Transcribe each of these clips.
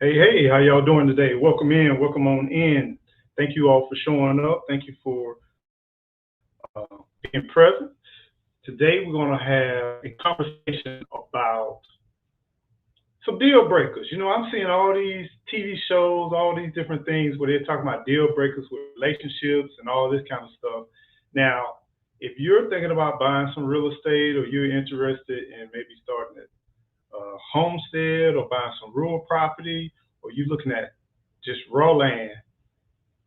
Hey, how y'all doing today? Welcome in, welcome on in. Thank you all for showing up. Thank you for being present. Today we're going to have a conversation about some deal breakers. I'm seeing all these TV shows, all these different things where they're talking about deal breakers with relationships and all this kind of stuff. Now, if you're thinking about buying some real estate or you're interested in maybe starting a homestead or buying some rural property or you're looking at just raw land,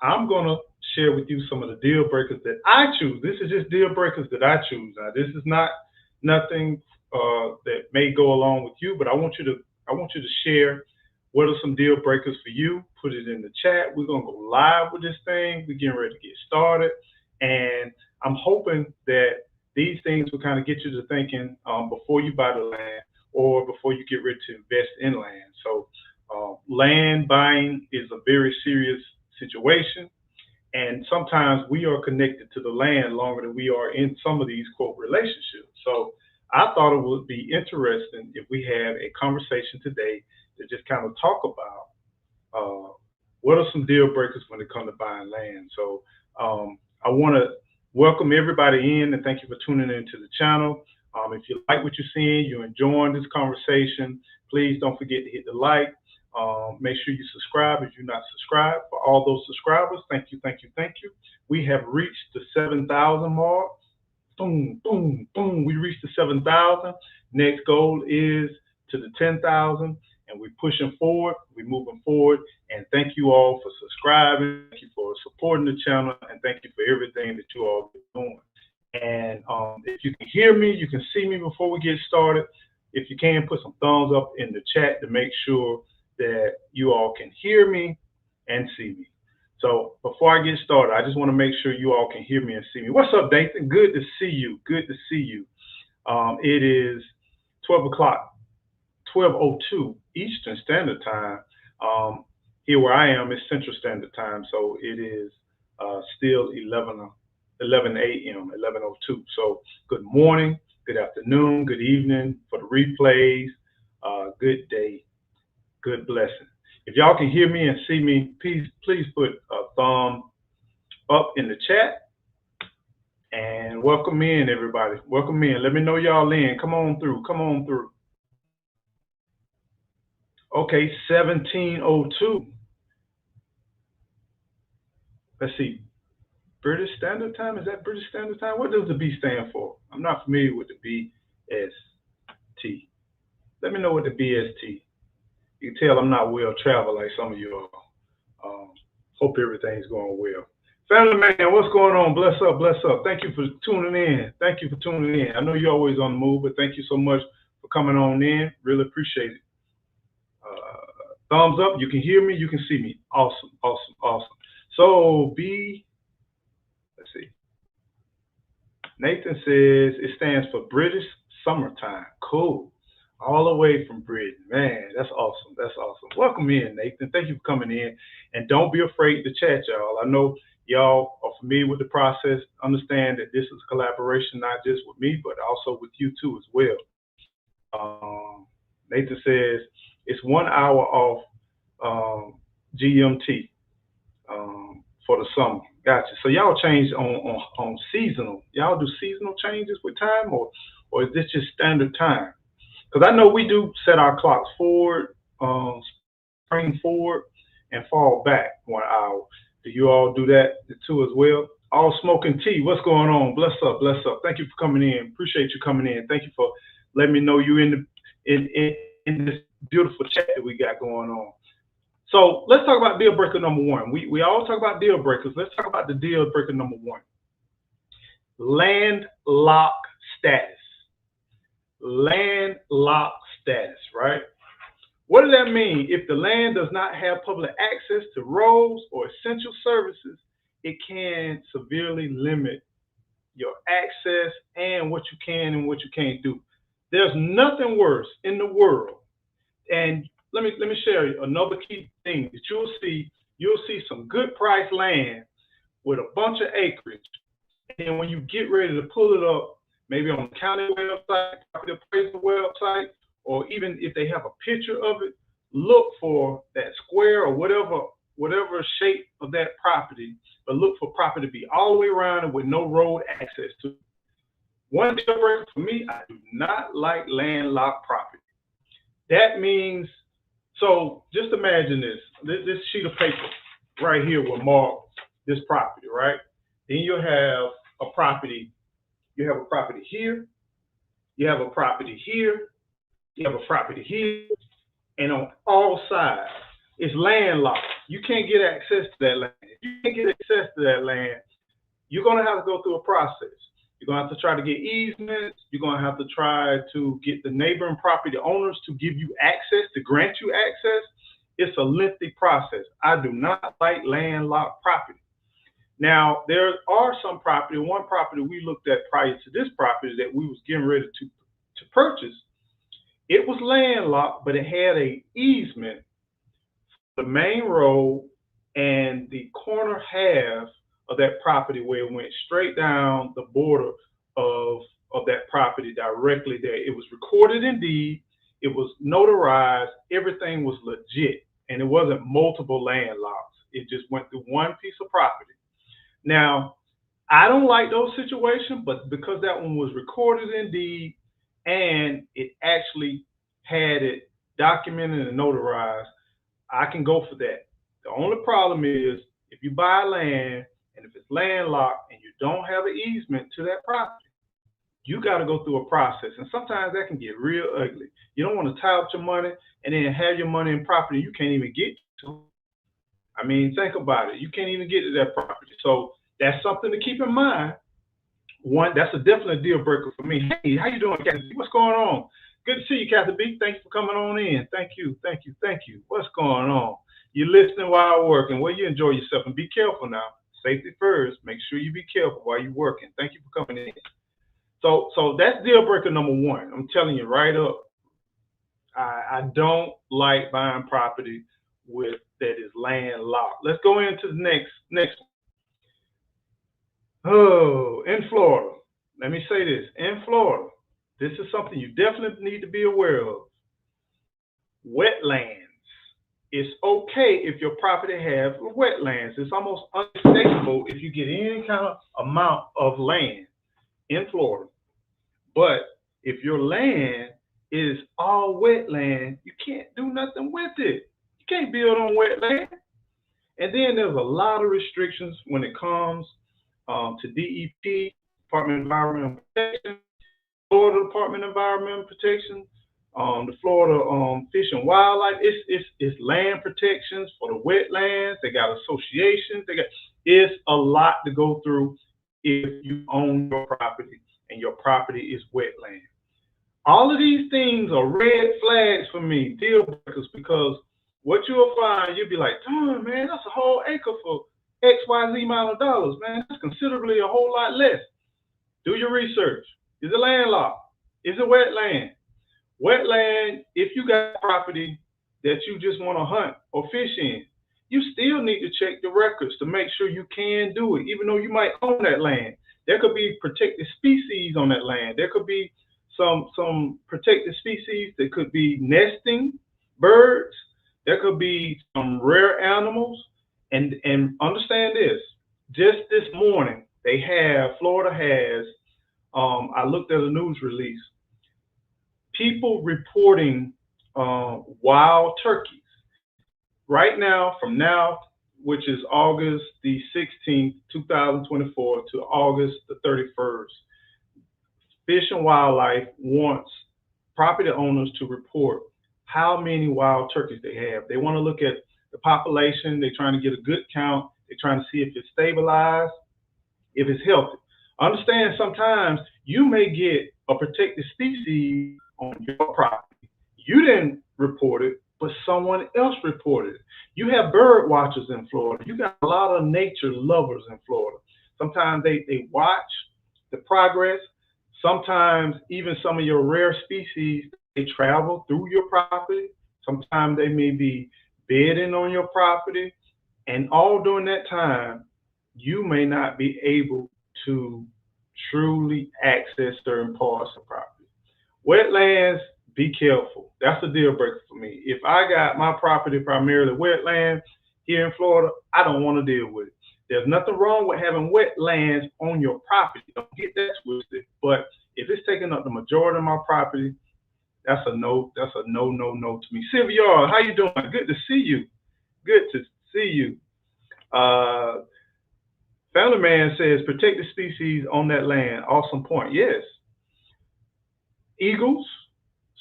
I'm going to share with you some of the deal breakers that I choose. This is just deal breakers that I choose. Now, this is not nothing that may go along with you, but I want you to share what are some deal breakers for you. Put it in the chat. We're going to go live with this thing. We're getting ready to get started, and I'm hoping that these things will kind of get you to thinking before you buy the land or before you get ready to invest in land. So, land buying is a very serious situation. And sometimes we are connected to the land longer than we are in some of these quote relationships. So I thought it would be interesting if we had a conversation today to just kind of talk about what are some deal breakers when it comes to buying land. So I want to welcome everybody in and thank you for tuning into the channel. If you like what you're seeing, you're enjoying this conversation, please don't forget to hit the like. Make sure you subscribe if you're not subscribed. For all those subscribers, thank you, thank you, thank you. We have reached the 7,000 mark. Boom, boom, boom. We reached the 7,000. Next goal is to the 10,000, and we're pushing forward. We're moving forward. And thank you all for subscribing. Thank you for supporting the channel, and thank you for everything that you all are doing. And if you can hear me, you can see me before we get started. If you can, put some thumbs up in the chat to make sure that you all can hear me and see me. So before I get started, I just want to make sure you all can hear me and see me. What's up, Nathan? Good to see you. Good to see you. It is 12 o'clock, 12:02 Eastern Standard Time. Here where I am is Central Standard Time, so it is still 11 a.m., 11:02. So good morning, good afternoon, good evening for the replays. Good day. Good blessing. If y'all can hear me and see me, please put a thumb up in the chat and welcome in, everybody. Welcome in. Let me know y'all in. Come on through. Come on through. Okay, 17:02. Let's see. British Standard Time? Is that British Standard Time? What does the B stand for? I'm not familiar with the BST. Let me know what the BST. You can tell I'm not well traveled like some of you are. Hope everything's going well. Family man, what's going on? Bless up, bless up. Thank you for tuning in. Thank you for tuning in. I know you're always on the move, but thank you so much for coming on in. Really appreciate it. Thumbs up. You can hear me. You can see me. Awesome, awesome, awesome. So let's see. Nathan says it stands for British Summertime. Cool. All the way from Britain. Man, that's awesome. That's awesome. Welcome in, Nathan. Thank you for coming in. And don't be afraid to chat, y'all. I know y'all are familiar with the process. Understand that this is a collaboration, not just with me, but also with you too as well. Nathan says it's 1 hour off GMT for the summer. Gotcha. So y'all change on seasonal. Y'all do seasonal changes with time, or is this just standard time? Because I know we do set our clocks forward, spring forward, and fall back 1 hour. Do you all do that too as well? All smoking tea. What's going on? Bless up, bless up. Thank you for coming in. Appreciate you coming in. Thank you for letting me know you in this beautiful chat that we got going on. So let's talk about deal breaker number one. We all talk about deal breakers. Let's talk about the deal breaker number one. Landlocked status. Landlocked status, right? What does that mean? If the land does not have public access to roads or essential services, it can severely limit your access and what you can and what you can't do. There's nothing worse in the world. And let me share another key thing that you'll see. You'll see some good price land with a bunch of acreage. And when you get ready to pull it up, maybe on the county website, property appraisal website, or even if they have a picture of it, look for that square or whatever shape of that property, but look for property to be all the way around and with no road access to it. One deal breaker for me, I do not like landlocked property. That means, so just imagine this sheet of paper right here will mark this property, right? Then you have a property here, you have a property here, you have a property here, and on all sides, it's landlocked. You can't get access to that land. If you can't get access to that land, you're gonna have to go through a process. You're gonna have to try to get easements. You're gonna have to try to get the neighboring property owners to give you access, to grant you access. It's a lengthy process. I do not like landlocked property. Now, there are some property, one property we looked at prior to this property that we was getting ready to purchase. It was landlocked, but it had an easement for the main road and the corner half of that property where it went straight down the border of that property directly there. It was recorded in deed, it was notarized, everything was legit, and it wasn't multiple landlocks. It just went through one piece of property. Now, I don't like those situations, but because that one was recorded in deed and it actually had it documented and notarized, I can go for that. The only problem is if you buy land and if it's landlocked and you don't have an easement to that property, you got to go through a process. And sometimes that can get real ugly. You don't want to tie up your money and then have your money in property you can't even get to. I mean, think about it. You can't even get to that property. So that's something to keep in mind. One, that's a definite deal breaker for me. Hey, how you doing, Kathy B? What's going on? Good to see you, Kathy B. Thanks for coming on in. Thank you, thank you, thank you. What's going on? You're listening while working. Well, you enjoy yourself and be careful now. Safety first. Make sure you be careful while you're working. Thank you for coming in. So that's deal breaker number one. I'm telling you right up. I don't like buying property with that is landlocked. Let's go into the next one. Oh, in Florida, let me say this. In Florida, this is something you definitely need to be aware of. Wetlands. It's okay if your property has wetlands. It's almost unacceptable if you get any kind of amount of land in Florida. But if your land is all wetland, you can't do nothing with it. You can't build on wetland. And then there's a lot of restrictions when it comes to DEP, Department of Environmental Protection, Florida Department of Environmental Protection, the Florida Fish and Wildlife. It's land protections for the wetlands. They got associations. It's a lot to go through if you own your property and your property is wetland. All of these things are red flags for me, deal breakers, because what you'll find, you'll be like, darn, man, that's a whole acre for XYZ amount of dollars, man. That's considerably a whole lot less. Do your research. Is it landlocked? Is it wetland? Wetland, if you got property that you just want to hunt or fish in, you still need to check the records to make sure you can do it, even though you might own that land. There could be protected species on that land. There could be some protected species that could be nesting birds. There could be some rare animals. And understand this, just this morning, Florida has, I looked at a news release, people reporting wild turkeys. Right now, from now, which is August the 16th, 2024 to August the 31st, Fish and Wildlife wants property owners to report how many wild turkeys they have. They want to look at the population. They're trying to get a good count. They're trying to see if it's stabilized, if it's healthy. Understand, sometimes you may get a protected species on your property. You didn't report it, but someone else reported it. You have bird watchers in Florida. You got a lot of nature lovers in Florida. Sometimes they watch the progress. Sometimes even some of your rare species, they travel through your property. Sometimes they may be bedding on your property. And all during that time, you may not be able to truly access certain parts of property. Wetlands be careful. That's a deal breaker for me. If I got my property primarily wetland here in Florida, I don't want to deal with it. There's nothing wrong with having wetlands on your property. Don't get that twisted. But if it's taking up the majority of my property, that's a no. That's a no, no, no to me. Sylvia, how you doing? Good to see you. Good to see you. Family Man says protect the species on that land. Awesome point. Yes. Eagles.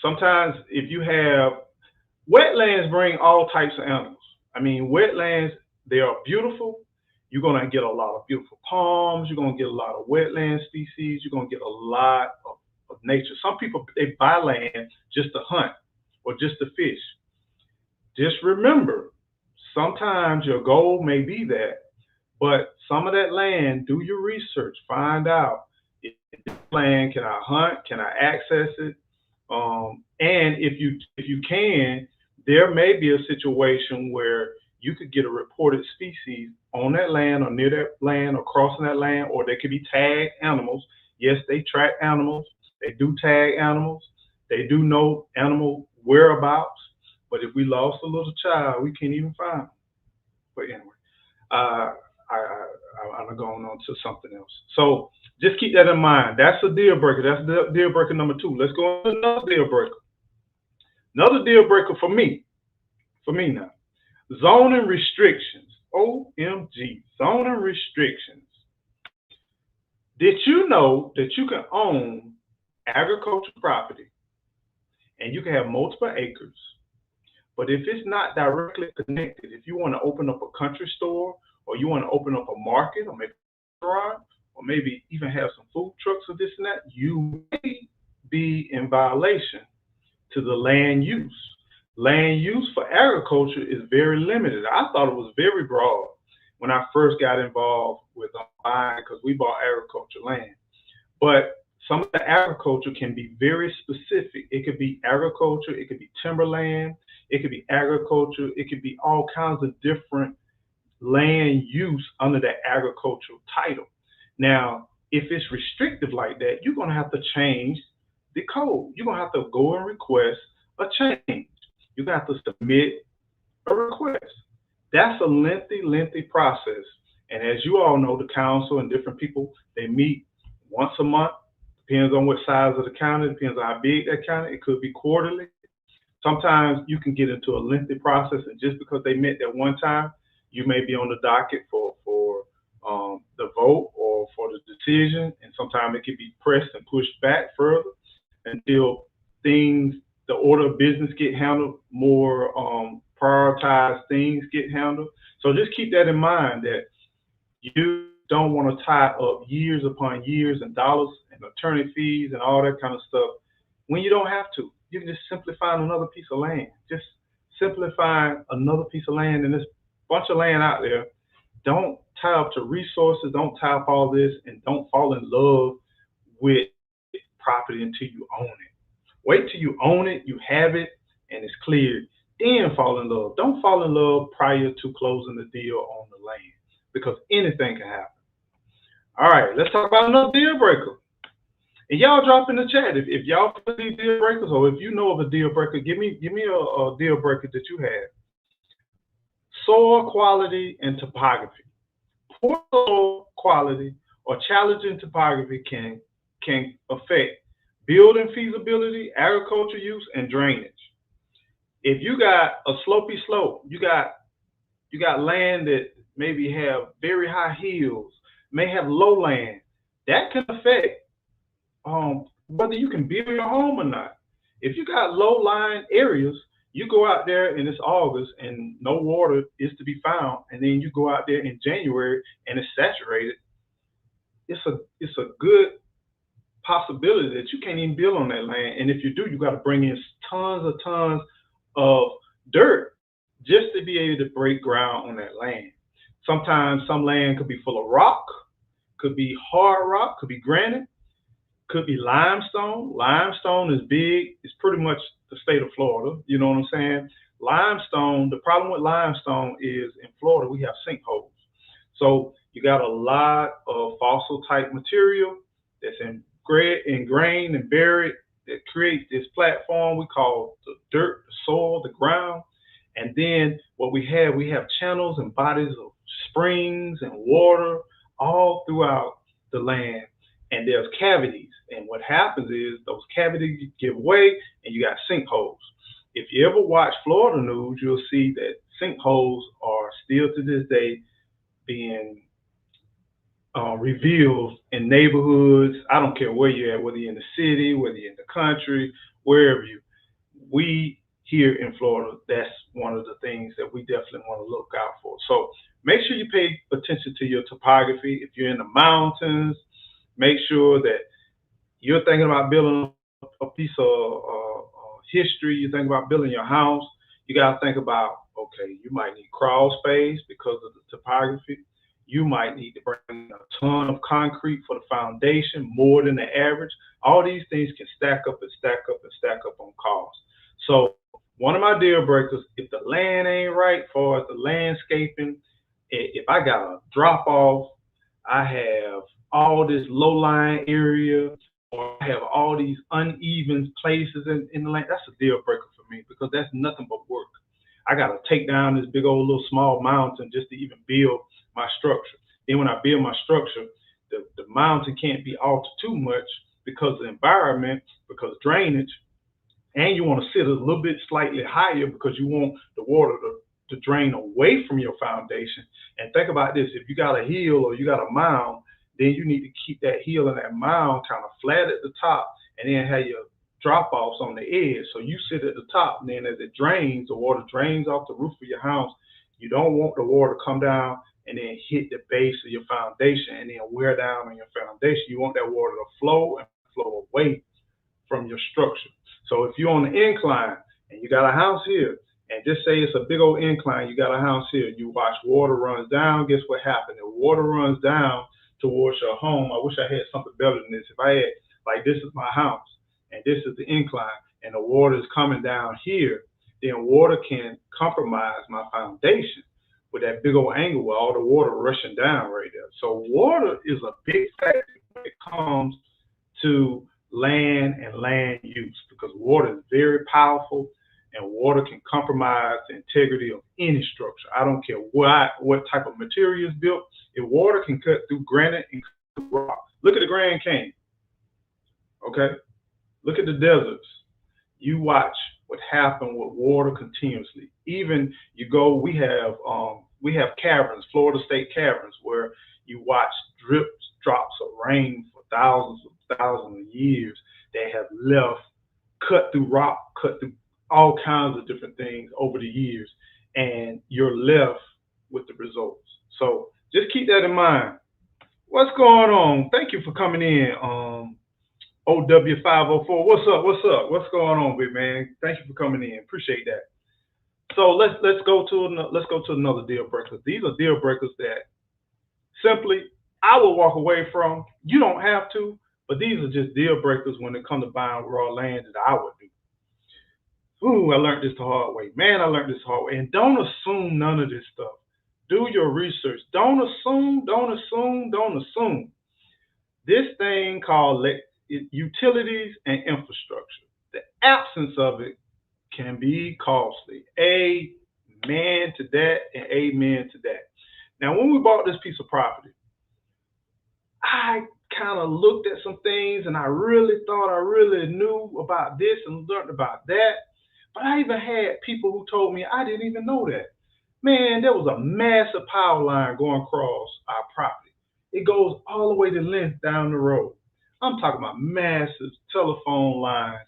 Sometimes if you have wetlands, bring all types of animals. I mean, wetlands, they are beautiful. You're going to get a lot of beautiful palms. You're going to get a lot of wetland species. You're going to get a lot of nature. Some people, they buy land just to hunt or just to fish. Just remember, sometimes your goal may be that, but some of that land, do your research, find out if this land, can I hunt, can I access it? And if you can, there may be a situation where you could get a reported species on that land or near that land or crossing that land, or they could be tagged animals. Yes, they track animals. They do tag animals. They do know animal whereabouts. But if we lost a little child, we can't even find them. But anyway, I'm going on to something else. So just keep that in mind. That's a deal breaker. That's the deal breaker number 2. Let's go on to another deal breaker. Another deal breaker for me now. Zoning restrictions. OMG. Zoning restrictions. Did you know that you can own agricultural property and you can have multiple acres, but if it's not directly connected, if you want to open up a country store, or you want to open up a market, or maybe a restaurant, or maybe even have some food trucks or this and that, you may be in violation to the land use. Land use for agriculture is very limited. I thought it was very broad when I first got involved with buying, because we bought agriculture land. But some of the agriculture can be very specific. It could be agriculture, it could be timberland, it could be agriculture, it could be all kinds of different land use under that agricultural title. Now, if it's restrictive like that, you're going to have to change the code. You're going to have to go and request a change. You're going to have to submit a request. That's a lengthy process. And as you all know, the council and different people, they meet once a month. Depends on what size of the county, depends on how big that county. It could be quarterly. Sometimes you can get into a lengthy process, and just because they met that one time, you may be on the docket for the vote or for the decision, and sometimes it can be pressed and pushed back further until things, the order of business get handled, more prioritized things get handled. So just keep that in mind, that you don't want to tie up years upon years and dollars and attorney fees and all that kind of stuff when you don't have to. You can just simply find another piece of land. Just simply find another piece of land, and there's a bunch of land out there. Don't tie up to resources. Don't tie up all this, and don't fall in love with property until you own it. Wait till you own it, you have it, and it's cleared. Then fall in love. Don't fall in love prior to closing the deal on the land, because anything can happen. All right, let's talk about another deal breaker. And y'all drop in the chat if y'all see deal breakers, or if you know of a deal breaker, give me a deal breaker that you have. Soil quality and topography. Poor soil quality or challenging topography can affect building feasibility, agriculture use, and drainage. If you got a slopey slope, you got land that maybe have very high hills, may have low land, that can affect whether you can build your home or not. If you got low-lying areas, you go out there and it's August and no water is to be found, and then you go out there in January and it's saturated, it's a good possibility that you can't even build on that land. And if you do, you got to bring in tons of dirt just to be able to break ground on that land. Sometimes some land could be full of rock, could be hard rock, could be granite, could be limestone. Limestone is big. It's pretty much the state of Florida. You know what I'm saying? Limestone, the problem with limestone is in Florida, we have sinkholes. So you got a lot of fossil type material that's ingrained and buried that creates this platform we call the dirt, the soil, the ground. And then what we have channels and bodies of springs and water all throughout the land. And there's cavities. And what happens is those cavities give way and you got sinkholes. If you ever watch Florida news, you'll see that sinkholes are still to this day being revealed in neighborhoods. I don't care where you're at, whether you're in the city, whether you're in the country, wherever you. We here in Florida, that's one of the things that we definitely want to look out for. So make sure you pay attention to your topography. If you're in the mountains, make sure that you're thinking about building a piece of history. You're thinking about building your house. You got to think about, okay, you might need crawl space because of the topography. You might need to bring a ton of concrete for the foundation, more than the average. All these things can stack up and stack up and stack up on cost. So one of my deal breakers, if the land ain't right for the landscaping, if I got a drop off, I have all this low-lying area, or I have all these uneven places in the land, that's a deal breaker for me because that's nothing but work. I got to take down this big old little small mountain just to even build my structure. Then when I build my structure, the mountain can't be altered too much because of the environment, because drainage, and you want to sit a little bit slightly higher because you want the water to drain away from your foundation. And think about this, if you got a hill or you got a mound, then you need to keep that hill and that mound kind of flat at the top and then have your drop-offs on the edge. So you sit at the top, and then as it drains, the water drains off the roof of your house. You don't want the water to come down and then hit the base of your foundation and then wear down on your foundation. You want that water to flow and flow away from your structure. So if you're on the incline and you got a house here, and just say it's a big old incline, you got a house here, you watch water runs down, guess what happened? The water runs down towards your home. I wish I had something better than this. If I had, like, this is my house, and this is the incline, and the water is coming down here, then water can compromise my foundation with that big old angle with all the water rushing down right there. So water is a big factor when it comes to land and land use, because water is very powerful and water can compromise the integrity of any structure. I don't care what type of material is built. If water can cut through granite and cut through rock. Look at the Grand Canyon, okay? Look at the deserts. You watch what happened with water continuously. Even you go, we have caverns, Florida State caverns, where you watch drops of rain for thousands of years. They have left, cut through rock, cut through all kinds of different things over the years, and you're left with the results. So just keep that in mind. What's going on? Thank you for coming in. OW504. What's up? What's up? What's going on, big man? Thank you for coming in. Appreciate that. So let's go to another deal breaker. These are deal breakers that simply I will walk away from. You don't have to, but these are just deal breakers when it comes to buying raw land that I would do. Ooh, I learned this the hard way. Man, I learned this the hard way. And don't assume none of this stuff. Do your research. Don't assume. This thing called utilities and infrastructure, the absence of it can be costly. Amen to that and amen to that. Now, when we bought this piece of property, I kind of looked at some things and I really thought I really knew about this and learned about that. But I even had people who told me I didn't even know that. Man, there was a massive power line going across our property. It goes all the way to length down the road. I'm talking about massive telephone lines,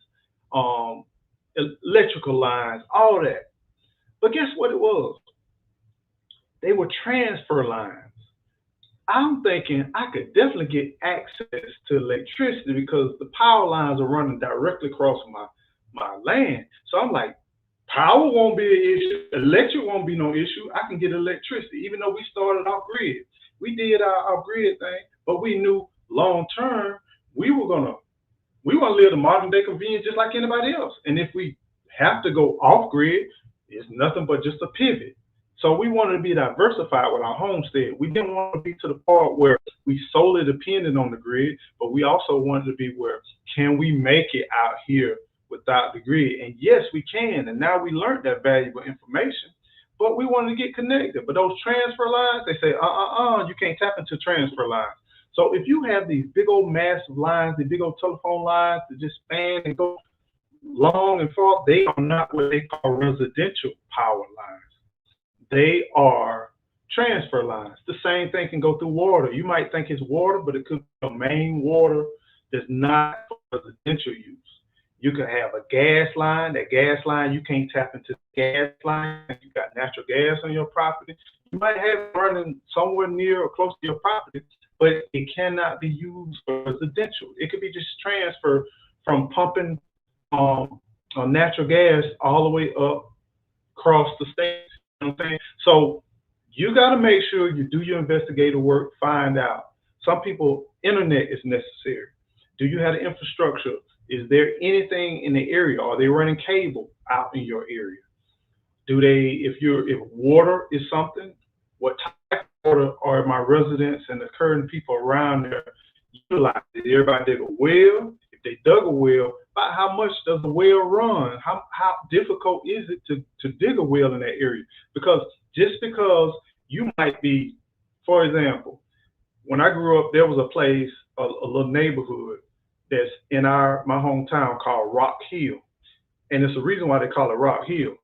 electrical lines, all that. But guess what it was? They were transfer lines. I'm thinking I could definitely get access to electricity because the power lines are running directly across my land. So I'm like, power won't be an issue. Electric won't be no issue. I can get electricity, even though we started off grid. We did our grid thing, but we knew long term we were gonna live the modern day convenience just like anybody else. And if we have to go off grid, it's nothing but just a pivot. So we wanted to be diversified with our homestead. We didn't want to be to the part where we solely depended on the grid, but we also wanted to be where Can we make it out here without the grid? And yes, we can. And now we learned that valuable information, but we wanted to get connected. But those transfer lines, they say, you can't tap into transfer lines. So if you have these big old massive lines, the big old telephone lines that just span and go long and far, they are not what they call residential power lines. They are transfer lines. The same thing can go through water. You might think it's water, but it could be a main water that's not for residential use. You could have a gas line. That gas line, you can't tap into the gas line. If you got natural gas on your property, you might have it running somewhere near or close to your property, but it cannot be used for residential. It could be just transferred from pumping natural gas all the way up across the state. You know what I'm saying? So you got to make sure you do your investigative work, find out. Some people, internet is necessary. Do you have the infrastructure? Is there anything in the area? Are they running cable out in your area? Do they, if water is something, what type of water are my residents and the current people around there utilizing? Did everybody dig a well? If they dug a well, about how much does the well run? How difficult is it to dig a well in that area? Because just because you might be, for example, when I grew up, there was a place, a little neighborhood that's in my hometown called Rock Hill. And it's the reason why they call it Rock Hill.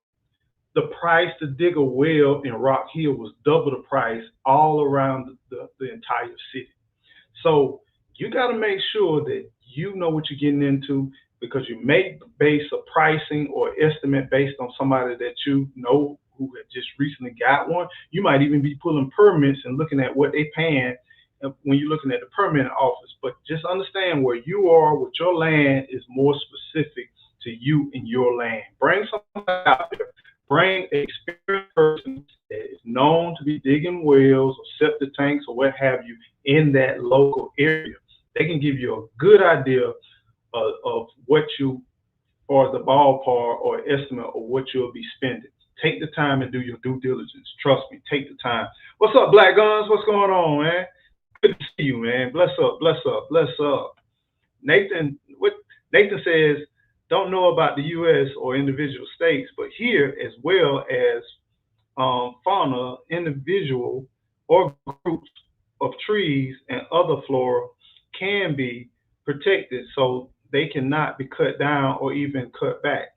The price to dig a well in Rock Hill was double the price all around the entire city. So you got to make sure that you know what you're getting into, because you may base a pricing or estimate based on somebody that you know who had just recently got one. You might even be pulling permits and looking at what they paying when you're looking at the permit office. But just understand where you are with your land is more specific to you and your land. Bring somebody out there. Bring an experienced person that is known to be digging wells or septic tanks or what have you in that local area. They can give you a good idea of what you, or the ballpark or estimate of what you'll be spending. Take the time and do your due diligence. Trust me, take the time. What's up, Black Guns? What's going on, man? Good to see you, man. Bless up, bless up, bless up. Nathan says, don't know about the U.S. or individual states, but here, as well as fauna, individual or groups of trees and other flora can be protected so they cannot be cut down or even cut back.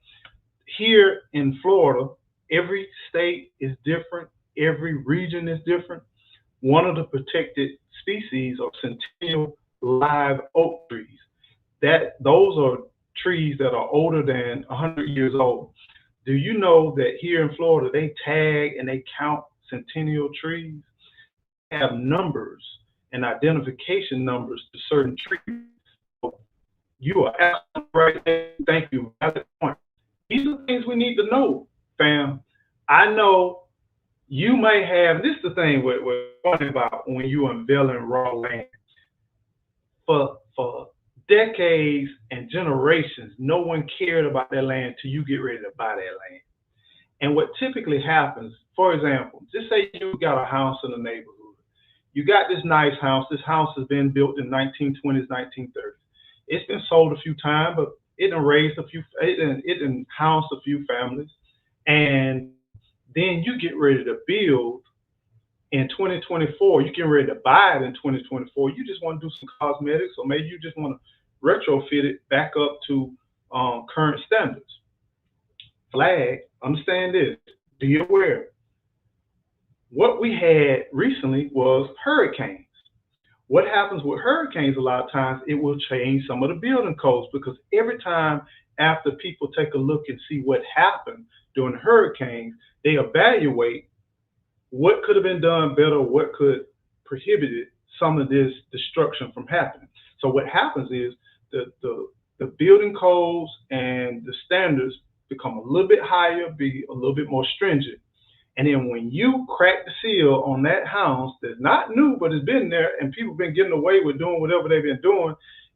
Here in Florida, every state is different. Every region is different. One of the protected species are centennial live oak trees. Those are trees that are older than 100 years old. Do you know that here in Florida, they tag and they count centennial trees? They have numbers and identification numbers to certain trees. So you are absolutely right there. Thank you. At that point, these are things we need to know, fam. I know you may have, this is the thing we're talking about when you unveiling raw land. For decades and generations, no one cared about that land till you get ready to buy that land. And what typically happens, for example, just say you got a house in a neighborhood. You got this nice house. This house has been built in 1920s, 1930s. It's been sold a few times, but it done housed a few families. And then you get ready to build in 2024, you get ready to buy it in 2024. You just want to do some cosmetics, or maybe you just want to retrofit it back up to current standards. Flag, understand this, be aware. What we had recently was hurricanes. What happens with hurricanes a lot of times, it will change some of the building codes, because every time after people take a look and see what happened during hurricanes, they evaluate what could have been done better, what could prohibit some of this destruction from happening. So what happens is the building codes and the standards become a little bit higher, be a little bit more stringent. And then when you crack the seal on that house that's not new, but it's been there and people been getting away with doing whatever they've been doing,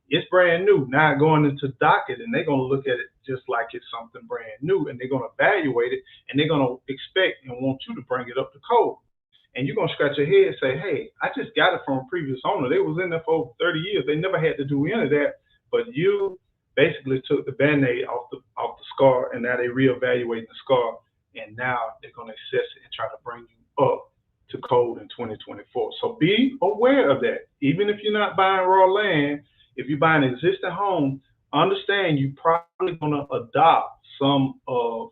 it's brand new. Now going into docket, and they're going to look at it just like it's something brand new, and they're going to evaluate it, and they're going to expect and want you to bring it up to code. And you're going to scratch your head and say, hey, I just got it from a previous owner. They was in there for over 30 years. They never had to do any of that, but you basically took the Band-Aid off the scar, and now they reevaluate the scar, and now they're going to assess it and try to bring you up to code in 2024. So be aware of that. Even if you're not buying raw land, if you buy an existing home, understand you're probably going to adopt some of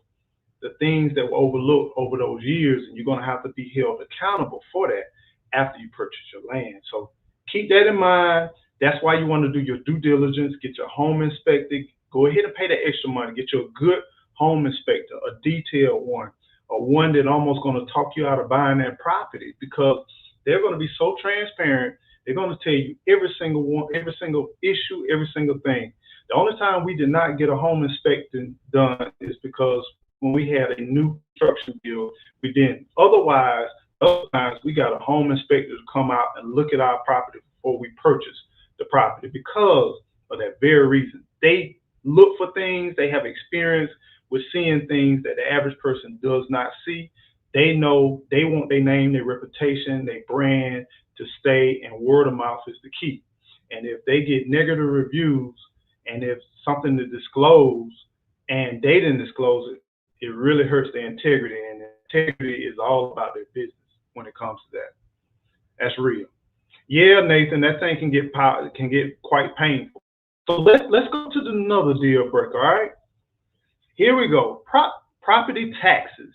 the things that were overlooked over those years, and you're going to have to be held accountable for that after you purchase your land. So keep that in mind. That's why you want to do your due diligence, get your home inspected, go ahead and pay the extra money, get you a good home inspector, a detailed one, or one that almost going to talk you out of buying that property, because they're going to be so transparent. They're going to tell you every single one, every single issue, every single thing. The only time we did not get a home inspection done is because when we had a new construction bill, we didn't. Otherwise, other times we got a home inspector to come out and look at our property before we purchase the property, because of that very reason. They look for things, they have experience with seeing things that the average person does not see. They know they want their name, their reputation, their brand to stay, and word of mouth is the key. And if they get negative reviews, and if something to disclose and they didn't disclose it, it really hurts their integrity, and integrity is all about their business when it comes to that. That's real. Yeah, Nathan, that thing can get quite painful. So let's go to another deal breaker. All right, here we go. Property taxes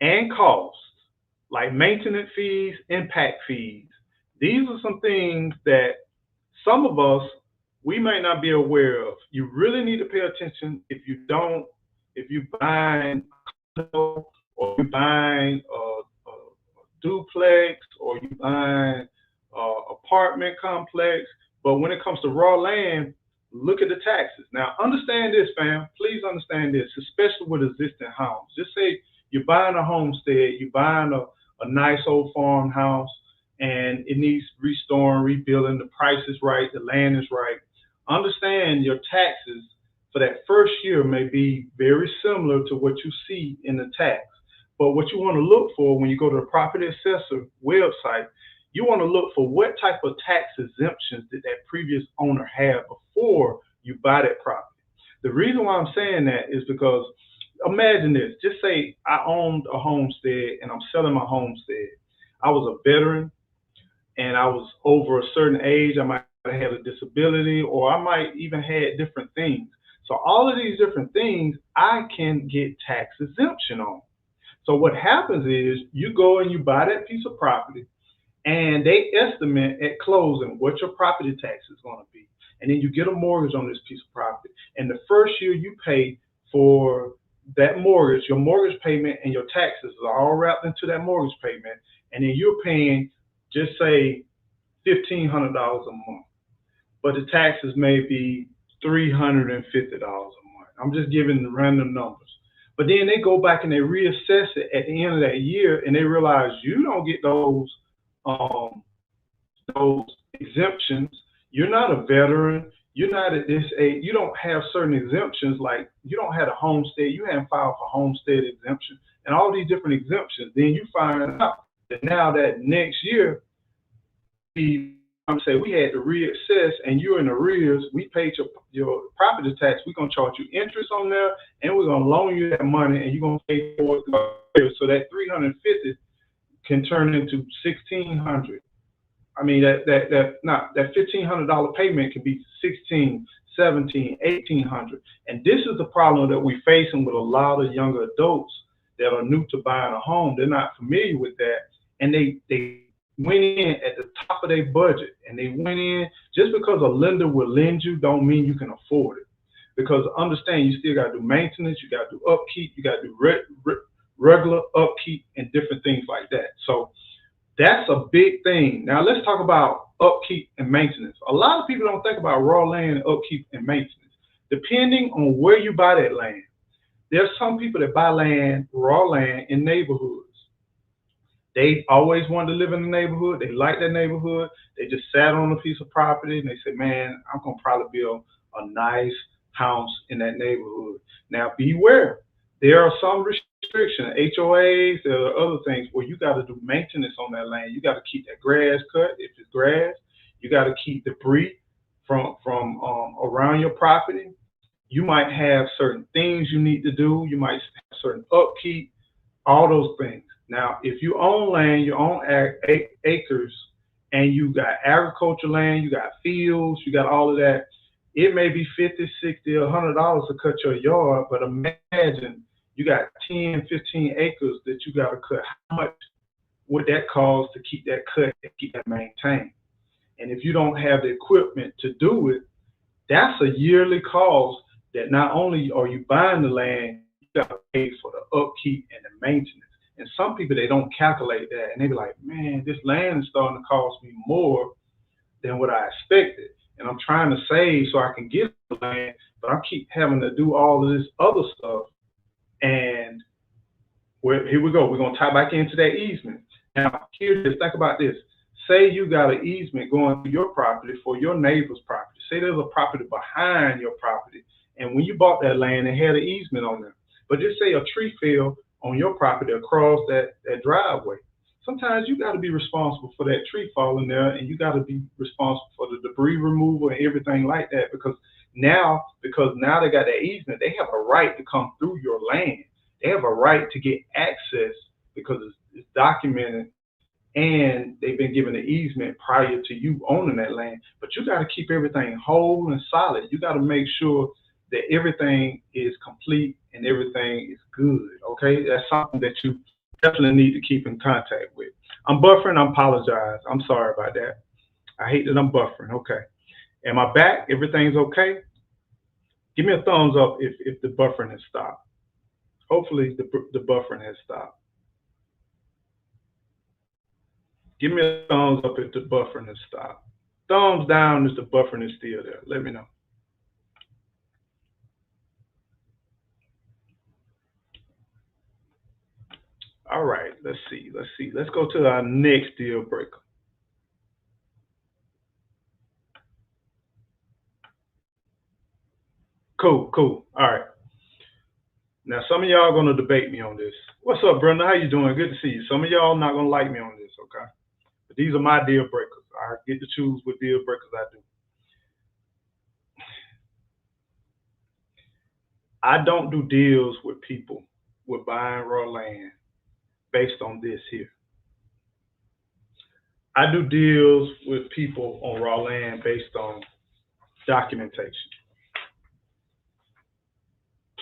and costs like maintenance fees, impact fees. These are some things that some of us, we may not be aware of. You really need to pay attention. If you're buying or you're buying a duplex, or you're buying apartment complex, but when it comes to raw land, look at the taxes. Now, understand this, fam. Please understand this, especially with existing homes. Just say you're buying a homestead, you're buying a nice old farmhouse, and it needs restoring, rebuilding. The price is right, the land is right. Understand your taxes for that first year may be very similar to what you see in the tax. But what you want to look for when you go to the property assessor website, you want to look for what type of tax exemptions did that previous owner have before you buy that property. The reason why I'm saying that is because imagine this. Just say I owned a homestead and I'm selling my homestead. I was a veteran and I was over a certain age. I might have had a disability, or I might even had different things. So all of these different things I can get tax exemption on. So what happens is you go and you buy that piece of property, and they estimate at closing what your property tax is going to be. And then you get a mortgage on this piece of property. And the first year you pay for that mortgage, your mortgage payment and your taxes are all wrapped into that mortgage payment. And then you're paying, just say, $1,500 a month. But the taxes may be $350 a month. I'm just giving the random numbers. But then they go back and they reassess it at the end of that year, and they realize you don't get those exemptions. You're not a veteran. You're not at this age. You don't have certain exemptions, like you don't have a homestead. You haven't filed for homestead exemption and all these different exemptions. Then you find out that now that next year, I'm saying we had to reassess, and you're in arrears. We paid your property tax. We're gonna charge you interest on there, and we're gonna loan you that money, and you're gonna pay for it. So that $350 can turn into $1,600. I mean that $1,500 payment can be $1,600, $1,700, $1,800. And this is the problem that we're facing with a lot of younger adults that are new to buying a home. They're not familiar with that, and they went in at the top of their budget, and they went in just because a lender will lend you don't mean you can afford it. Because understand, you still got to do maintenance, you got to do upkeep, you got to do regular upkeep and different things like that. So that's a big thing. Now let's talk about upkeep and maintenance. A lot of people don't think about raw land, upkeep, and maintenance. Depending on where you buy that land, there's some people that buy land, raw land, in neighborhoods. They always wanted to live in the neighborhood. They like that neighborhood. They just sat on a piece of property and they said, man, I'm going to probably build a nice house in that neighborhood. Now, beware. There are some restrictions, HOAs, there are other things where you got to do maintenance on that land. You got to keep that grass cut if it's grass. You got to keep debris from around around your property. You might have certain things you need to do. You might have certain upkeep, all those things. Now, if you own land, you own acres, and you got agriculture land, you got fields, you got all of that, it may be $50, $60, or $100 to cut your yard, but imagine you got 10, 15 acres that you got to cut. How much would that cost to keep that cut and keep that maintained? And if you don't have the equipment to do it, that's a yearly cost that not only are you buying the land, you got to pay for the upkeep and the maintenance. And some people, they don't calculate that, and they be like, man, this land is starting to cost me more than what I expected. And I'm trying to save so I can get the land, but I keep having to do all of this other stuff. And here we go. We're going to tie back into that easement. Now, here it is. Think about this. Say you got an easement going to your property for your neighbor's property. Say there's a property behind your property, and when you bought that land, it had an easement on there. But just say a tree fell on your property across that driveway. Sometimes you got to be responsible for that tree falling there, and you got to be responsible for the debris removal and everything like that, because now they got that easement, they have a right to come through your land. They have a right to get access because it's documented, and they've been given an easement prior to you owning that land. But you got to keep everything whole and solid. You got to make sure that everything is complete and everything is good, okay? That's something that you definitely need to keep in contact with. I'm buffering, I apologize. I'm sorry about that. I hate that I'm buffering, okay. Am I back? Everything's okay? Give me a thumbs up if the buffering has stopped. Hopefully the buffering has stopped. Give me a thumbs up if the buffering has stopped. Thumbs down if the buffering is still there. Let me know. All right, let's see. Let's go to our next deal breaker. Cool. All right. Now, some of y'all are going to debate me on this. What's up, Brenda? How you doing? Good to see you. Some of y'all not going to like me on this, okay? But these are my deal breakers. I get to choose what deal breakers I do. I don't do deals with people with buying raw land based on this here. I do deals with people on raw land based on documentation.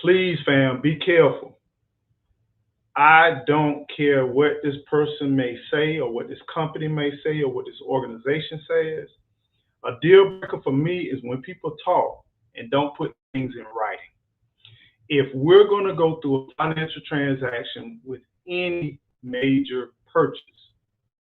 Please, fam, be careful. I don't care what this person may say or what this company may say or what this organization says. A deal breaker for me is when people talk and don't put things in writing. If we're going to go through a financial transaction with any major purchase,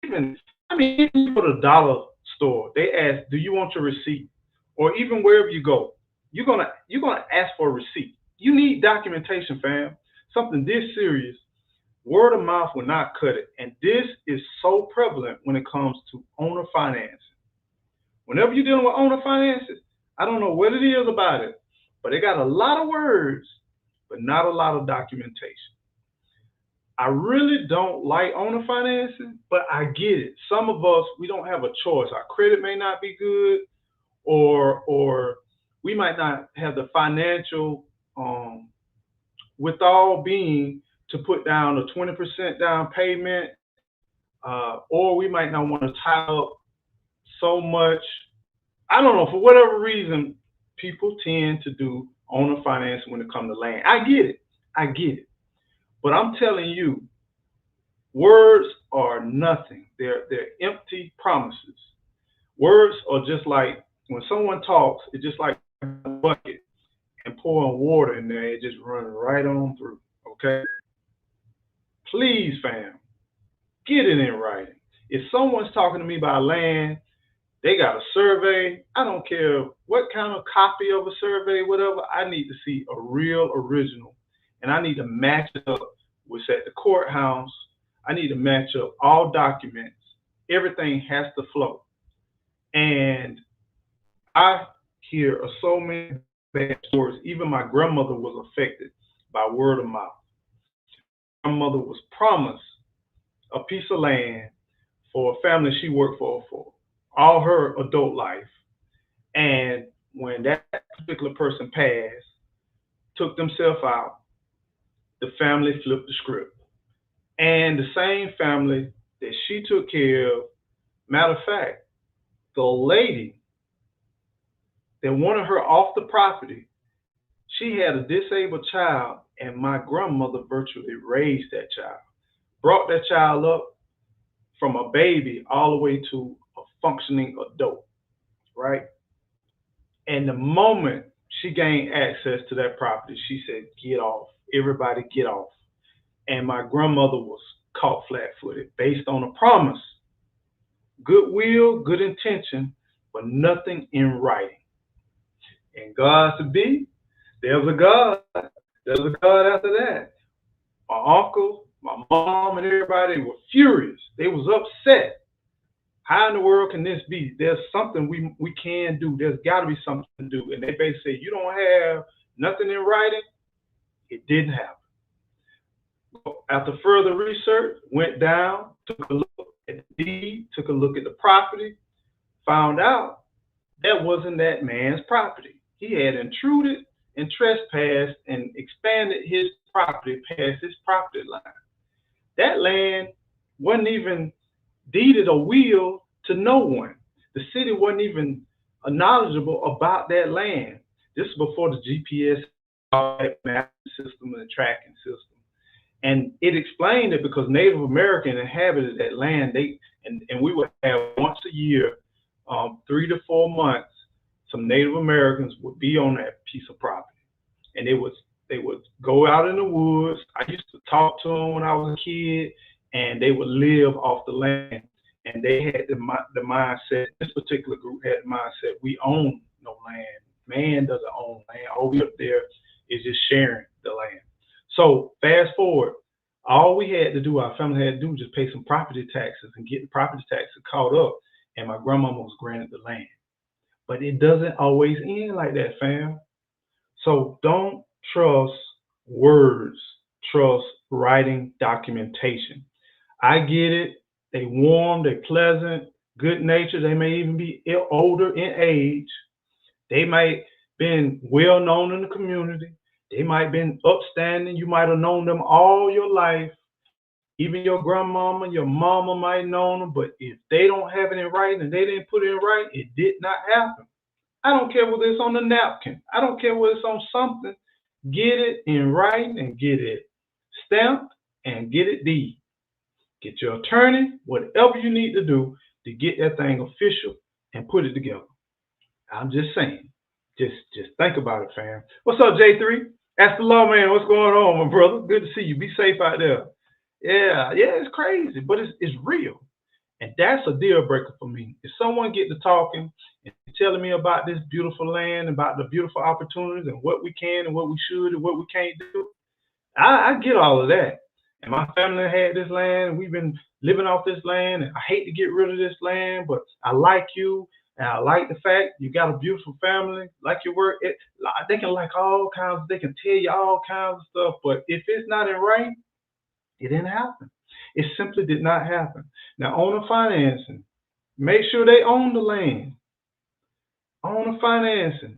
even you go to the dollar store, they ask, do you want your receipt? Or even wherever you go, you're gonna ask for a receipt. You need documentation, fam. Something this serious, word of mouth will not cut it. And this is so prevalent when it comes to owner financing. Whenever you're dealing with owner finances, I don't know what it is about it, but they got a lot of words, but not a lot of documentation. I really don't like owner financing, but I get it. Some of us, we don't have a choice. Our credit may not be good, or we might not have the financial withal being to put down a 20% down payment, or we might not want to tie up so much. I don't know, for whatever reason, people tend to do owner financing when it comes to land. I get it. But I'm telling you, words are nothing. They're empty promises. Words are just like, when someone talks, it's just like a bucket and pouring water in there, it just runs right on through, okay? Please, fam, get it in writing. If someone's talking to me about land, they got a survey, I don't care what kind of copy of a survey, whatever, I need to see a real original, and I need to match it up what's at the courthouse. I need to match up all documents. Everything has to flow. And I hear of so many bad stories. Even my grandmother was affected by word of mouth. My mother was promised a piece of land for a family she worked for all her adult life. And when that particular person passed, took themselves out, the family flipped the script. And the same family that she took care of, matter of fact, the lady that wanted her off the property, she had a disabled child, and my grandmother virtually raised that child, brought that child up from a baby all the way to a functioning adult, right? And the moment she gained access to that property, she said, "Get off. Everybody get off." And my grandmother was caught flat-footed based on a promise, goodwill, good intention, but nothing in writing. And God to be, there's a God. There's a God after that. My uncle, my mom, and everybody were furious. They was upset. How in the world can this be? There's something we can do. There's got to be something to do. And they basically said, "You don't have nothing in writing." It didn't happen. After further research, went down, took a look at the deed, took a look at the property, found out that wasn't that man's property. He had intruded and trespassed and expanded his property past his property line. That land wasn't even deeded a will to no one. The city wasn't even knowledgeable about that land. This is before the GPS mapping system and the tracking system. And it explained it because Native American inhabited that land. And we would have once a year, 3 to 4 months, some Native Americans would be on that piece of property, and they would go out in the woods. I used to talk to them when I was a kid, and they would live off the land. And they had the mindset. This particular group had the mindset: we own no land. Man doesn't own land. All we up there is just sharing the land. So fast forward, all we had to do, our family had to do, was just pay some property taxes and get the property taxes caught up, and my grandmama was granted the land. But it doesn't always end like that, fam. So don't trust words, trust writing documentation. I get it. They warm, they pleasant, good natured. They may even be older in age. They might been well known in the community. They might have been upstanding. You might have known them all your life. Even your grandmama, your mama might have known them. But if they don't have it in writing and they didn't put it in writing, it did not happen. I don't care whether it's on the napkin. I don't care whether it's on something. Get it in writing and get it stamped and get it deed. Get your attorney, whatever you need to do to get that thing official and put it together. I'm just saying. Just think about it, fam. What's up, J3? Ask the law, man. What's going on, my brother? Good to see you. Be safe out there. Yeah, it's crazy, but it's real. And that's a deal breaker for me. If someone get to talking and telling me about this beautiful land, about the beautiful opportunities and what we can and what we should and what we can't do, I get all of that. And my family had this land, and we've been living off this land, and I hate to get rid of this land, but I like you, and I like the fact you got a beautiful family, like your work. They can like all kinds, they can tell you all kinds of stuff, but if it's not in writing, it didn't happen. It simply did not happen. Now, owner financing, make sure they own the land. Owner financing,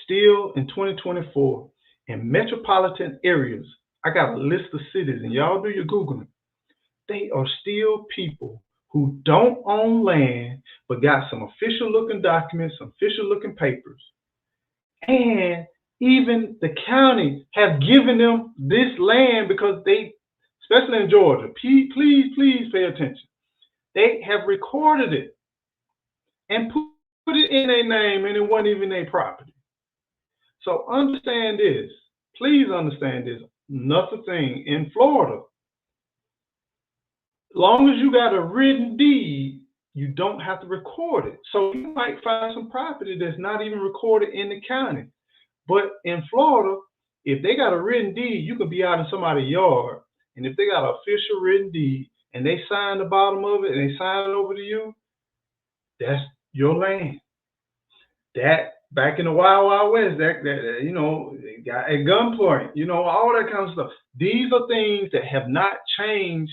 still in 2024, in metropolitan areas, I got a list of cities, and y'all do your Googling. They are still people who don't own land, but got some official looking documents, some official looking papers. And even the county have given them this land because they, especially in Georgia, please pay attention. They have recorded it and put it in their name, and it wasn't even their property. So understand this. Please understand this. Another thing, in Florida, as long as you got a written deed, you don't have to record it. So you might find some property that's not even recorded in the county. But in Florida, if they got a written deed, you could be out in somebody's yard, and if they got an official written deed and they sign the bottom of it and they sign it over to you, that's your land. That back in the Wild West, that got at gunpoint, all that kind of stuff. These are things that have not changed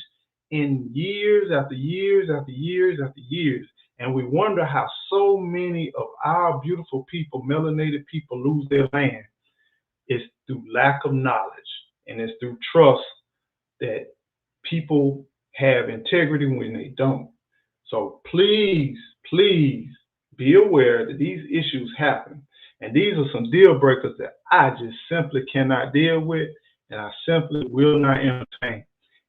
in years after years after years after years. And we wonder how so many of our beautiful people, melanated people, lose their land. It's through lack of knowledge, and it's through trust that people have integrity when they don't. So please, please be aware that these issues happen. And these are some deal breakers that I just simply cannot deal with, and I simply will not entertain.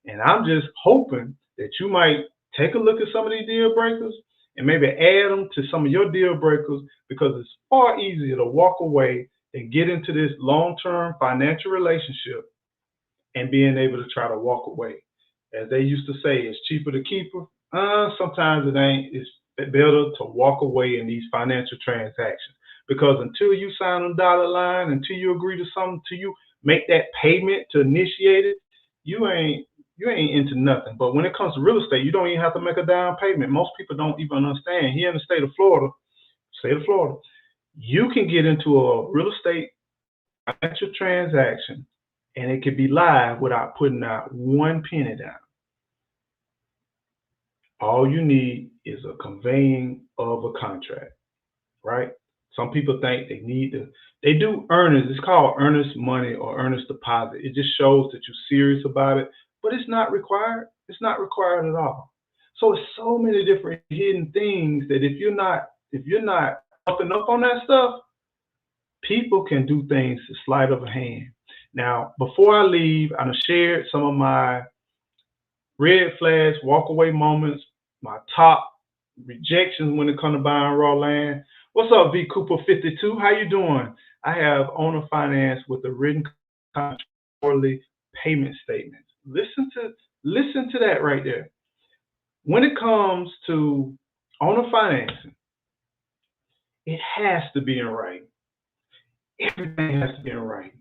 And I'm just hoping that you might take a look at some of these deal breakers and maybe add them to some of your deal breakers, because it's far easier to walk away and get into this long-term financial relationship and being able to try to walk away. As they used to say, it's cheaper to keep her. Sometimes it ain't. It's better to walk away in these financial transactions, because until you sign a dotted line, until you agree to something, until you make that payment to initiate it, you ain't into nothing. But when it comes to real estate, you don't even have to make a down payment. Most people don't even understand. Here in the state of Florida, you can get into a real estate financial transaction and it could be live without putting out one penny down. All you need is a conveying of a contract, right? Some people think they do earnest. It's called earnest money or earnest deposit. It just shows that you're serious about it, but it's not required. It's not required at all. So it's so many different hidden things that if you're not upping up on that stuff, people can do things to sleight of a hand. Now, before I leave, I'm shared some of my red flags, walk away moments, my top rejections when it comes to buying raw land. What's up, V Cooper 52? How you doing? I have owner finance with a written contract, quarterly payment statements. Listen to that right there. When it comes to owner financing, it has to be in writing. Everything has to be in writing.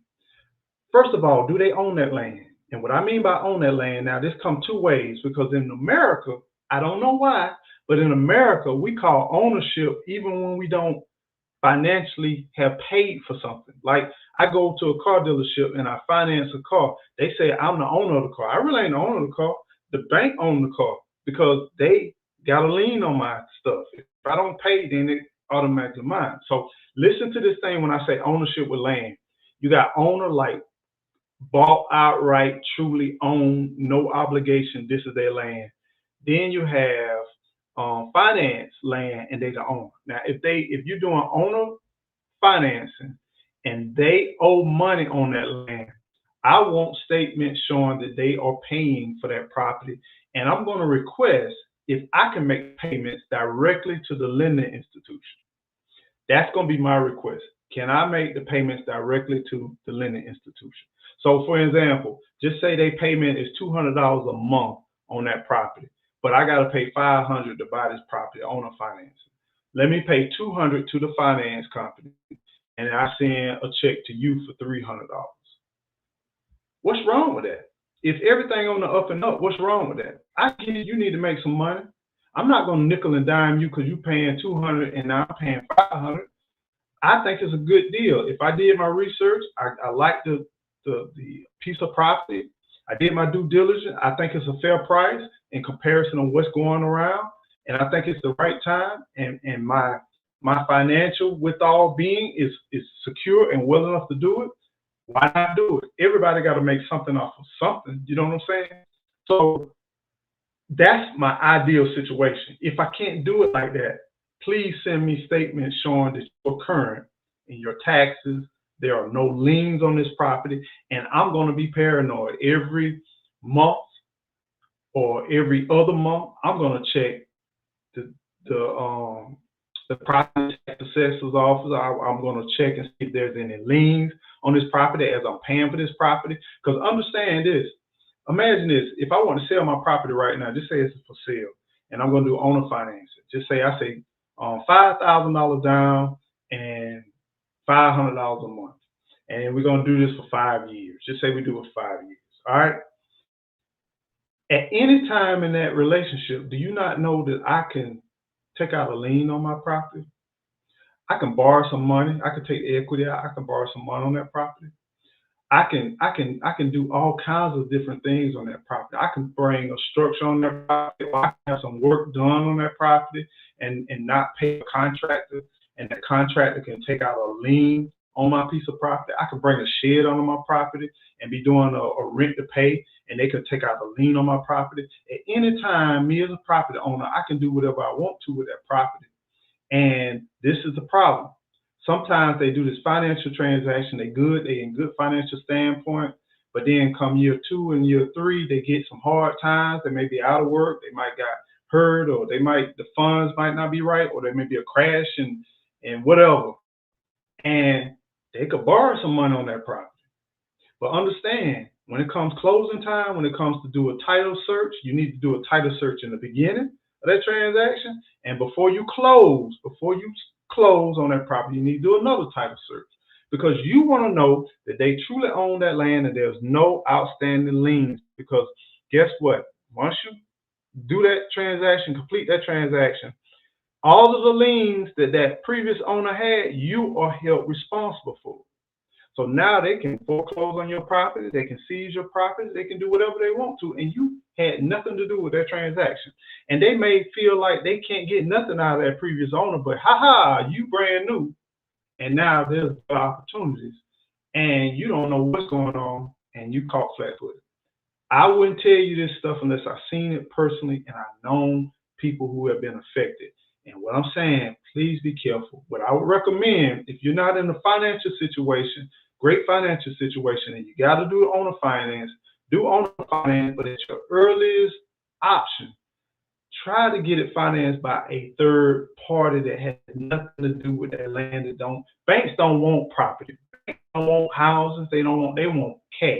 First of all, do they own that land? And what I mean by own that land, now this comes two ways, because in America, I don't know why, but in America, we call ownership even when we don't financially have paid for something. Like I go to a car dealership and I finance a car. They say I'm the owner of the car. I really ain't the owner of the car. The bank owns the car because they got a lien on my stuff. If I don't pay, then it automatically mine. So listen to this thing when I say ownership with land. You got owner like bought outright, truly owned, no obligation, this is their land. Then you have finance land and they the owner. Now, if you're doing owner financing and they owe money on that land, I want statements showing that they are paying for that property. And I'm going to request if I can make payments directly to the lending institution. That's going to be my request. Can I make the payments directly to the lending institution? So for example, just say their payment is $200 a month on that property, but I got to pay $500 to buy this property, owner financing. Let me pay $200 to the finance company, and I send a check to you for $300. What's wrong with that? If everything on the up and up, what's wrong with that? I get it, you need to make some money. I'm not going to nickel and dime you because you're paying $200 and now I'm paying $500. I think it's a good deal. If I did my research, I like the piece of property. I did my due diligence. I think it's a fair price in comparison to what's going around. And I think it's the right time. And my financial withdrawal being is secure and well enough to do it. Why not do it? Everybody got to make something off of something. You know what I'm saying? So that's my ideal situation. If I can't do it like that, please send me statements showing that you're current in your taxes. There are no liens on this property, and I'm going to be paranoid every month or every other month. I'm going to check the property tax assessor's office. I'm going to check and see if there's any liens on this property as I'm paying for this property. Because understand this. Imagine this. If I want to sell my property right now, just say it's for sale, and I'm going to do owner financing. Just say I say $5,000 down and $500 a month. And we're going to do this for 5 years. Just say we do it for 5 years. All right. At any time in that relationship, do you not know that I can take out a lien on my property? I can borrow some money. I can take equity out. I can borrow some money on that property. I can do all kinds of different things on that property. I can bring a structure on that property, or I can have some work done on that property and not pay a contractor, and that contractor can take out a lien on my piece of property. I can bring a shed onto my property and be doing a rent to pay, and they could take out a lien on my property. At any time, me as a property owner, I can do whatever I want to with that property. And this is the problem. Sometimes they do this financial transaction, they in good financial standpoint, but then come year 2 and year 3, they get some hard times. They may be out of work, they might got hurt, or the funds might not be right, or there may be a crash and whatever. And they could borrow some money on that property. But understand, when it comes closing time, when it comes to do a title search, you need to do a title search in the beginning of that transaction. And before you close on that property, you need to do another title search, because you want to know that they truly own that land and there's no outstanding liens. Because guess what? Once you do that transaction, complete that transaction, all of the liens that previous owner had, you are held responsible for. So now they can foreclose on your property, they can seize your property, they can do whatever they want to, and you had nothing to do with their transaction. And they may feel like they can't get nothing out of that previous owner, but you brand new, and now there's opportunities, and you don't know what's going on, and you caught flat-footed. I wouldn't tell you this stuff unless I've seen it personally and I've known people who have been affected. And what I'm saying, please be careful. What I would recommend, if you're not in a financial situation, great financial situation, and you got to do owner finance, but at your earliest option, try to get it financed by a third party that has nothing to do with that land. Banks don't want property. Banks don't want houses. They want cash.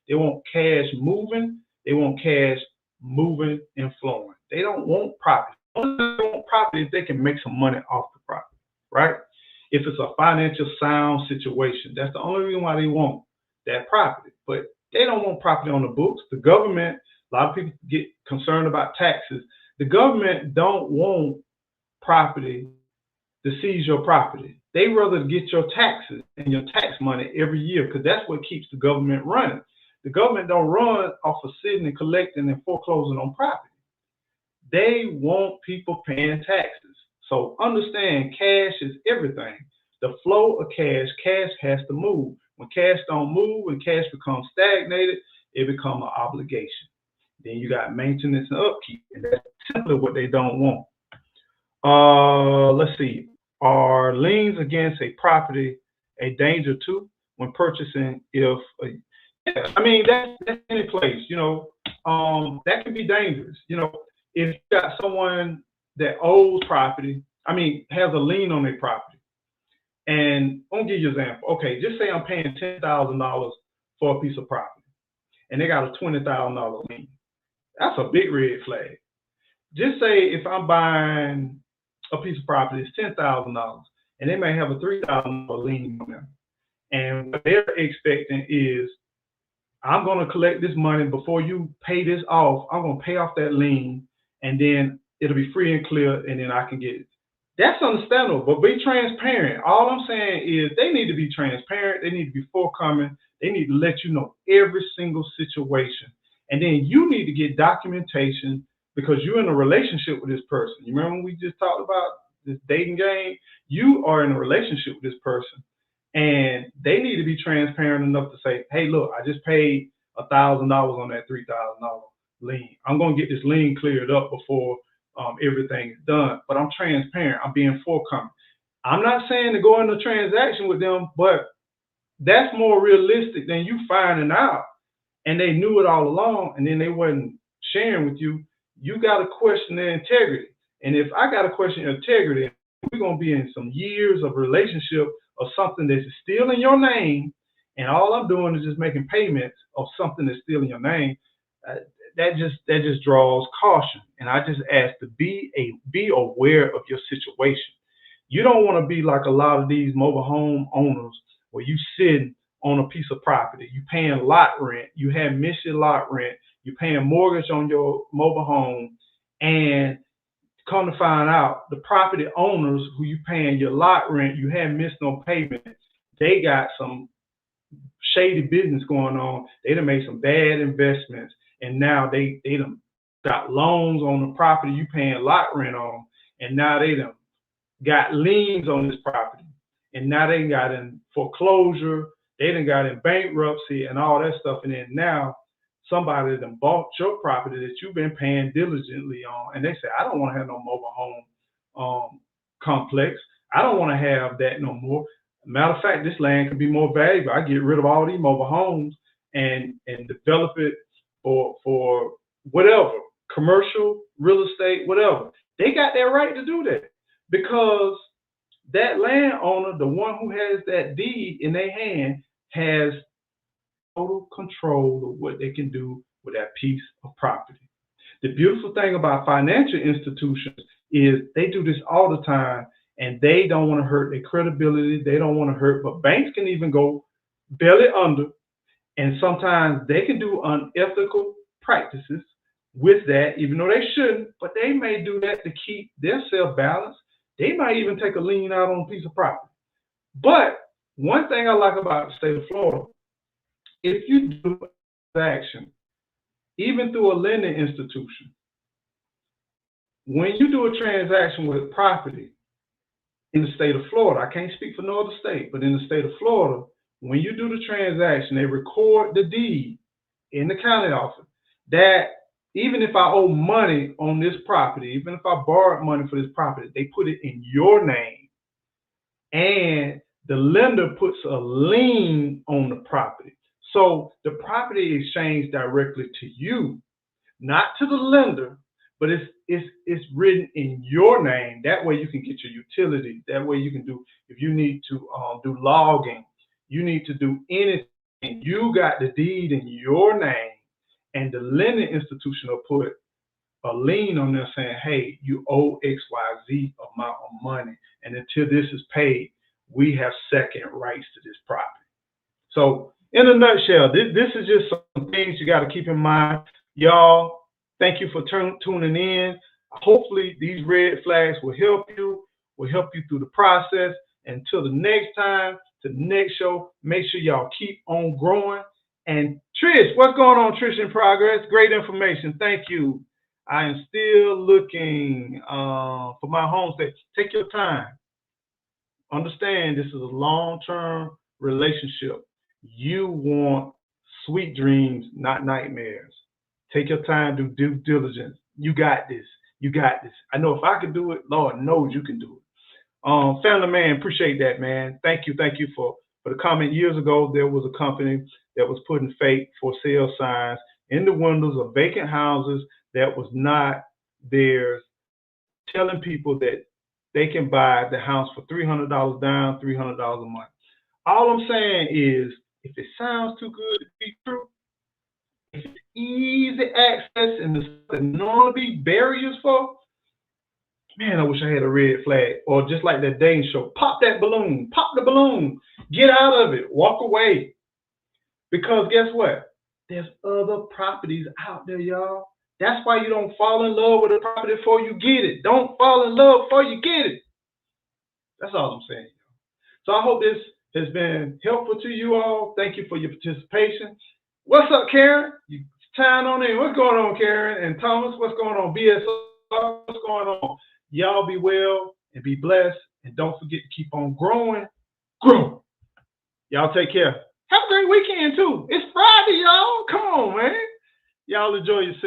They want cash moving. They want cash moving and flowing. They don't want property. They want property if they can make some money off the property, right? If it's a financial sound situation, that's the only reason why they want that property. But they don't want property on the books. The government, a lot of people get concerned about taxes. The government don't want property to seize your property. They rather get your taxes and your tax money every year, because that's what keeps the government running. The government don't run off of sitting and collecting and foreclosing on property. They want people paying taxes. So understand, cash is everything. The flow of cash has to move. When cash don't move, when cash becomes stagnated, it becomes an obligation. Then you got maintenance and upkeep, and that's simply what they don't want. Let's see. Are liens against a property a danger too when purchasing? That's any place, that can be dangerous. If you got someone that owes property, has a lien on their property, and I'll give you an example. Okay, just say I'm paying $10,000 for a piece of property, and they got a $20,000 lien. That's a big red flag. Just say if I'm buying a piece of property, it's $10,000, and they may have a $3,000 lien on them. And what they're expecting is, I'm going to collect this money before you pay this off. I'm going to pay off that lien, and then it'll be free and clear, and then I can get it. That's understandable, but be transparent. All I'm saying is they need to be transparent. They need to be forthcoming. They need to let you know every single situation. And then you need to get documentation, because you're in a relationship with this person. You remember when we just talked about this dating game? You are in a relationship with this person, and they need to be transparent enough to say, hey, look, I just paid $1,000 on that $3,000 lien. I'm going to get this lien cleared up before everything is done. But I'm transparent. I'm being forthcoming. I'm not saying to go into a transaction with them, but that's more realistic than you finding out and they knew it all along, and then they wasn't sharing with you. You got to question their integrity. And if I got to question your integrity, we're going to be in some years of relationship of something that's still in your name, and all I'm doing is just making payments of something that's still in your name. That just draws caution. And I just ask to be aware of your situation. You don't want to be like a lot of these mobile home owners where you sitting on a piece of property, you paying lot rent, you have missed your lot rent, you're paying mortgage on your mobile home, and come to find out the property owners who you paying your lot rent, you haven't missed no payment, they got some shady business going on. They done made some bad investments, and now they done got loans on the property you paying lot rent on, and now they done got liens on this property, and now they got in foreclosure, they done got in bankruptcy and all that stuff, and then now somebody done bought your property that you've been paying diligently on, and they say, I don't want to have no mobile home complex. I don't want to have that no more. Matter of fact, this land could be more valuable. I get rid of all these mobile homes and develop it for whatever, commercial, real estate, whatever. They got that right to do that because that landowner, the one who has that deed in their hand, has total control of what they can do with that piece of property. The beautiful thing about financial institutions is they do this all the time, and they don't want to hurt their credibility. They don't want to hurt, but banks can even go belly under, and sometimes they can do unethical practices with that, even though they shouldn't, but they may do that to keep their self balanced. They might even take a lien out on a piece of property. But one thing I like about the state of Florida, if you do action, even through a lending institution, when you do a transaction with property in the state of Florida, I can't speak for no other state, but in the state of Florida, when you do the transaction, they record the deed in the county office that even if I owe money on this property, even if I borrowed money for this property, they put it in your name, and the lender puts a lien on the property. So the property is changed directly to you, not to the lender, but it's written in your name. That way you can get your utilities. That way you can do, if you need to do logging, you need to do anything. You got the deed in your name, and the lending institution will put a lien on there saying, hey, you owe XYZ amount of money, and until this is paid, we have second rights to this property. So in a nutshell, this is just some things you got to keep in mind. Y'all, thank you for tuning in. Hopefully these red flags will help you through the process. Until the next time, to the next show, make sure y'all keep on growing. And Trish, what's going on, Trish in Progress? Great information. Thank you. I am still looking for my homestead. Take your time. Understand this is a long-term relationship. You want sweet dreams, not nightmares. Take your time, do due diligence. You got this. You got this. I know if I can do it, Lord knows you can do it. Family man, appreciate that, man. Thank you for the comment. Years ago, there was a company that was putting fake for sale signs in the windows of vacant houses that was not theirs, telling people that they can buy the house for $300 down, $300 a month. All I'm saying is, if it sounds too good to be true, if it's easy access and there's normally barriers for, man, I wish I had a red flag. Or just like that dating show, pop that balloon, pop the balloon, get out of it, walk away. Because guess what? There's other properties out there, y'all. That's why you don't fall in love with a property before you get it. Don't fall in love before you get it. That's all I'm saying. So I hope this has been helpful to you all. Thank you for your participation. What's up, Karen? You chime on in. What's going on, Karen? And Thomas, what's going on? BSR, what's going on? Y'all be well and be blessed. And don't forget to keep on growing. Grow. Y'all take care. Have a great weekend, too. It's Friday, y'all. Come on, man. Y'all enjoy yourselves.